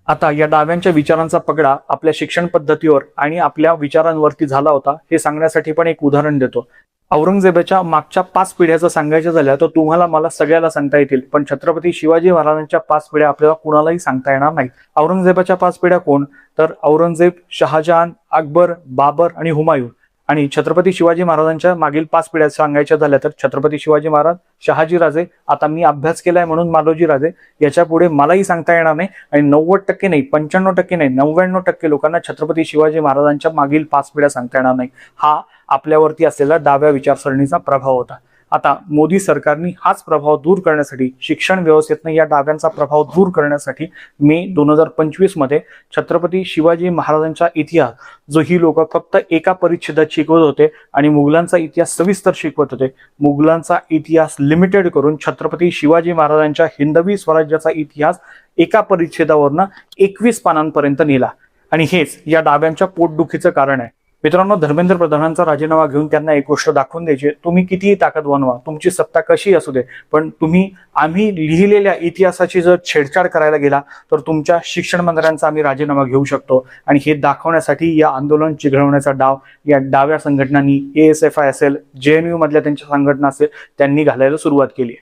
आता या डाव्यांच्या विचारांचा पगडा आपल्या शिक्षण पद्धतीवर आणि आपल्या विचारांवरती झाला होता हे सांगण्यासाठी पण एक उदाहरण देतो। औरंगजेबाच्या मागच्या 5 पिढ्या जर सांगायच्या झाल्या तर तुम्हाला मला सगळ्याला सांगता येतील, पण छत्रपती शिवाजी महाराजांच्या 5 पिढ्या आपल्याला कुणालाही सांगता येणार नाही। औरंगजेबाच्या 5 पिढ्या कोण? तर औरंगजेब, शहाजहान, अकबर, बाबर आणि हुमायून। आणि छत्रपती शिवाजी महाराजांच्या मागील 5 पिढ्या सांगायच्या झाल्या तर छत्रपती शिवाजी महाराज, शहाजी राजे, आता मी अभ्यास केलाय म्हणून मालोजी राजे, याच्या पुढे मलाही सांगता येणार नाही। आणि 90% नाही, 95% नाही, 99% लोकांना छत्रपती शिवाजी महाराजांच्या मागील 5 पिढ्या सांगता येणार नाही। हा आपल्यावरती असलेला डाव्या विचारसरणीचा प्रभाव होता। आता मोदी सरकारने हाच प्रभाव दूर करण्यासाठी, शिक्षण व्यवस्थेतनं या डाव्यांचा प्रभाव दूर करण्यासाठी मे 2025 मध्ये छत्रपती शिवाजी महाराजांचा इतिहास, जो ही लोक फक्त एका परिच्छेदात शिकवत होते आणि मुघलांचा इतिहास सविस्तर शिकवत होते, मुघलांचा इतिहास लिमिटेड करून छत्रपती शिवाजी महाराजांच्या हिंदवी स्वराज्याचा इतिहास एका परिच्छेदावरनं 21 पानांपर्यंत नेला। आणि हेच या डाव्यांच्या पोटदुखीचं कारण आहे। मित्रांनो, धर्मेंद्र प्रधानांचा राजीनामा घेऊन त्यांना एक गोष्ट दाखवून द्यायची, तुम्ही कितीही ताकदवान व्हा, तुमची सत्ता कशी असू दे, पण तुम्ही आम्ही लिहिलेल्या इतिहासाची जर छेडछाड करायला गेला तर तुमच्या शिक्षण मंत्र्यांचा आम्ही राजीनामा घेऊ शकतो। आणि हे दाखवण्यासाठी या आंदोलन चिघळवण्याचा डाव या डाव्या संघटनांनी, ASFI असेल, JNU मधल्या त्यांच्या संघटना असेल, त्यांनी घालायला सुरुवात केली।